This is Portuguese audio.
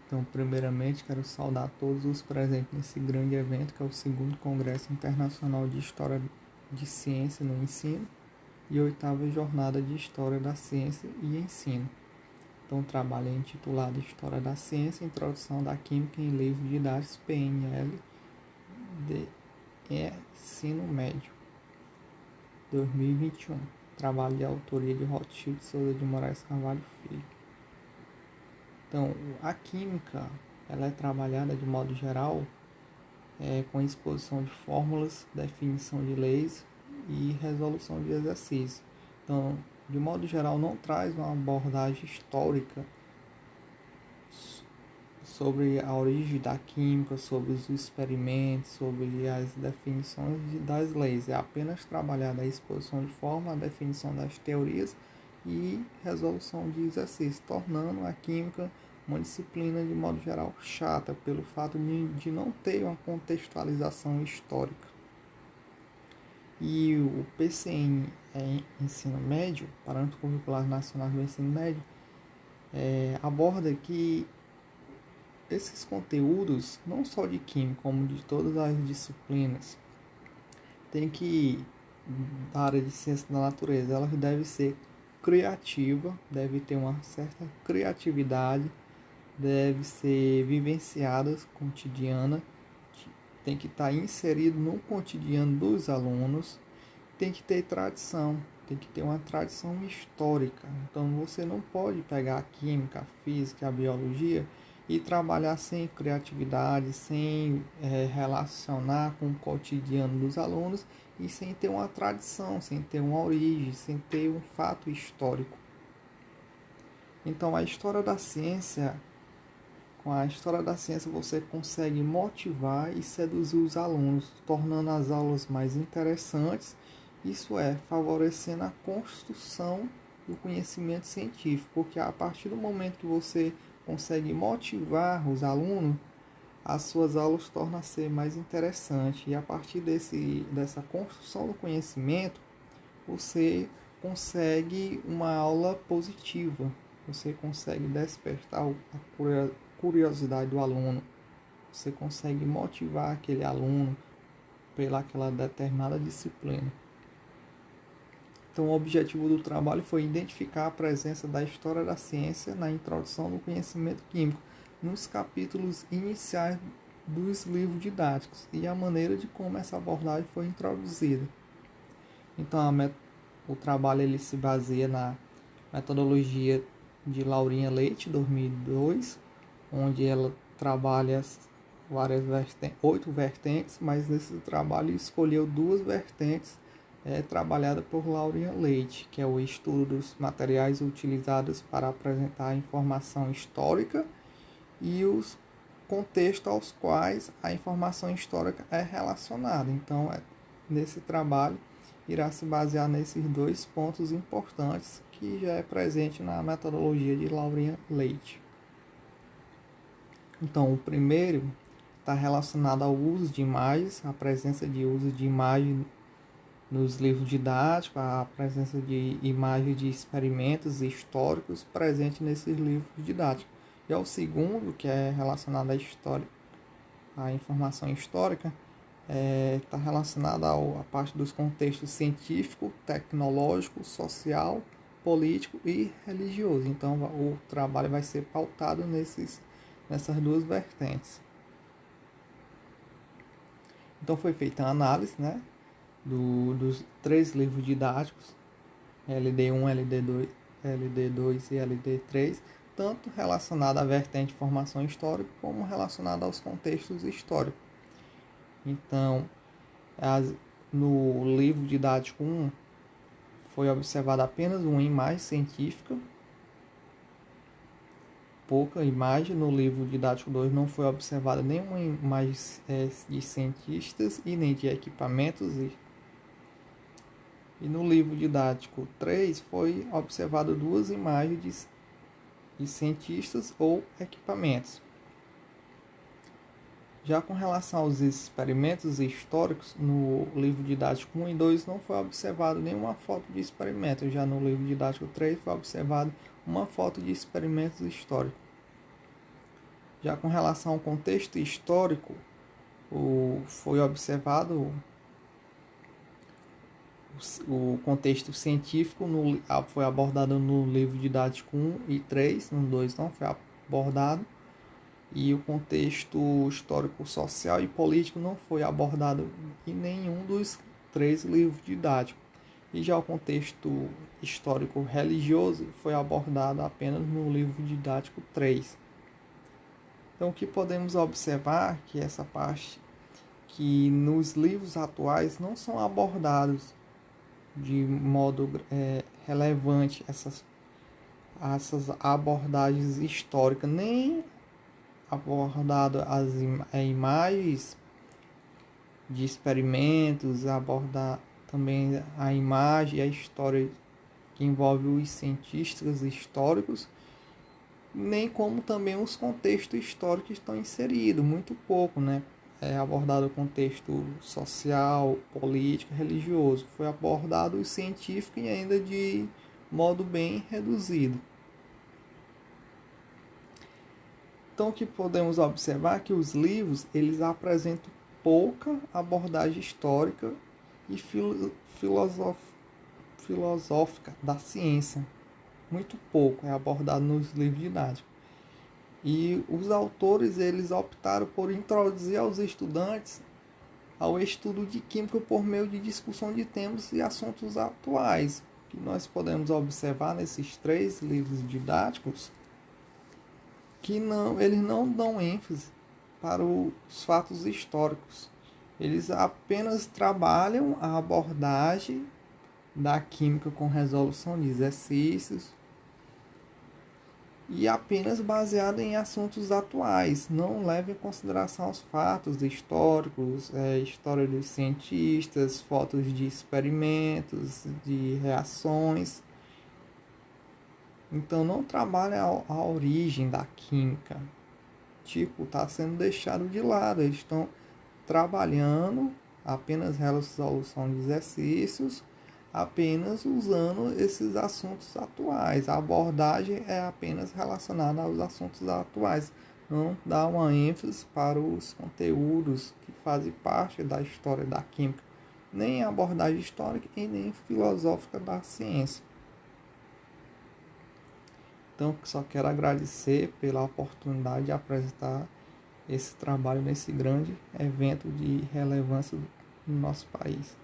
Então, primeiramente, quero saudar todos os presentes nesse grande evento, que é o segundo Congresso Internacional de História de Ciência no Ensino e a 8ª Jornada de História da Ciência e Ensino. Então, o trabalho é intitulado História da Ciência, Introdução da Química em Livros Didáticos PNL de Ensino Médio, 2021. Trabalho de autoria de Rothschild Souza de Moraes Carvalho Filho. Então, a química, ela é trabalhada de modo geral com exposição de fórmulas, definição de leis e resolução de exercícios. Então, de modo geral, não traz uma abordagem histórica sobre a origem da química, sobre os experimentos, sobre as definições das leis. É apenas trabalhada a exposição de fórmula, a definição das teorias e resolução de exercícios, tornando a química uma disciplina, de modo geral, chata, pelo fato de não ter uma contextualização histórica. E o PCN Ensino Médio, Parâmetro Curricular Nacional do Ensino Médio, aborda que esses conteúdos, não só de química, como de todas as disciplinas, tem que, da área de ciência da natureza, ela deve ser criativa, deve ter uma certa criatividade, deve ser vivenciada, cotidiana, tem que estar inserido no cotidiano dos alunos, tem que ter tradição, tem que ter uma tradição histórica. Então você não pode pegar a química, a física, a biologia e trabalhar sem criatividade, sem relacionar com o cotidiano dos alunos e sem ter uma tradição, sem ter uma origem, sem ter um fato histórico. Então a história da ciência, com a história da ciência você consegue motivar e seduzir os alunos, tornando as aulas mais interessantes, isso é, favorecendo a construção do conhecimento científico, porque a partir do momento que você consegue motivar os alunos, as suas aulas tornam a ser mais interessantes, e a partir dessa construção do conhecimento, você consegue uma aula positiva, você consegue despertar a curiosidade do aluno, você consegue motivar aquele aluno pelaquela determinada disciplina. Então, o objetivo do trabalho foi identificar a presença da história da ciência na introdução do conhecimento químico nos capítulos iniciais dos livros didáticos e a maneira de como essa abordagem foi introduzida. Então, o trabalho ele se baseia na metodologia de Laurinha Leite, 2002, onde ela trabalha várias 8 vertentes, mas nesse trabalho escolheu 2 vertentes trabalhada por Laurinha Leite, que é o estudo dos materiais utilizados para apresentar a informação histórica e os contextos aos quais a informação histórica é relacionada. Então, nesse trabalho, irá se basear nesses 2 pontos importantes que já é presente na metodologia de Laurinha Leite. Então, o primeiro está relacionado ao uso de imagens, a presença de uso de imagem nos livros didáticos, a presença de imagens de experimentos históricos presente nesses livros didáticos. E o segundo, que é relacionado à história, à informação histórica, está relacionado à parte dos contextos científico, tecnológico, social, político e religioso. Então, o trabalho vai ser pautado nessas 2 vertentes. Então, foi feita a análise, dos 3 livros didáticos, LD1, LD2, LD2 e LD3, tanto relacionado à vertente de formação histórica, como relacionado aos contextos históricos. Então, no livro didático 1, foi observada apenas uma imagem científica, pouca imagem. No livro didático 2 não foi observada nenhuma imagem de cientistas e nem de equipamentos. E no livro didático 3 foi observado 2 imagens de cientistas ou equipamentos. Já com relação aos experimentos históricos, no livro didático 1 e 2 não foi observado nenhuma foto de experimento. Já no livro didático 3 foi observado uma foto de experimentos históricos. Já com relação ao contexto histórico, foi observado o contexto científico foi abordado no livro didático 1 e 3, no 2 não foi abordado, e o contexto histórico, social e político não foi abordado em nenhum dos 3 livros didáticos. E já o contexto histórico religioso foi abordado apenas no livro didático 3. Então, o que podemos observar que essa parte que nos livros atuais não são abordados de modo relevante essas abordagens históricas, nem abordado as imagens de experimentos, abordar também a imagem e a história que envolve os cientistas históricos, nem como também os contextos históricos estão inseridos, muito pouco, né? É abordado o contexto social, político, religioso. Foi abordado o científico e ainda de modo bem reduzido. Então, o que podemos observar é que os livros eles apresentam pouca abordagem histórica e filosófica da ciência. Muito pouco é abordado nos livros didáticos. E os autores eles optaram por introduzir aos estudantes ao estudo de química por meio de discussão de temas e assuntos atuais, que nós podemos observar nesses 3 livros didáticos, que eles não dão ênfase para os fatos históricos. Eles apenas trabalham a abordagem da química com resolução de exercícios e apenas baseado em assuntos atuais, não leva em consideração os fatos históricos, história dos cientistas, fotos de experimentos, de reações. Então não trabalha a origem da química, está sendo deixado de lado. Eles estão trabalhando apenas resolução de exercícios, apenas usando esses assuntos atuais. A abordagem é apenas relacionada aos assuntos atuais, não dá uma ênfase para os conteúdos que fazem parte da história da química, nem a abordagem histórica e nem filosófica da ciência. Então, só quero agradecer pela oportunidade de apresentar esse trabalho nesse grande evento de relevância no nosso país.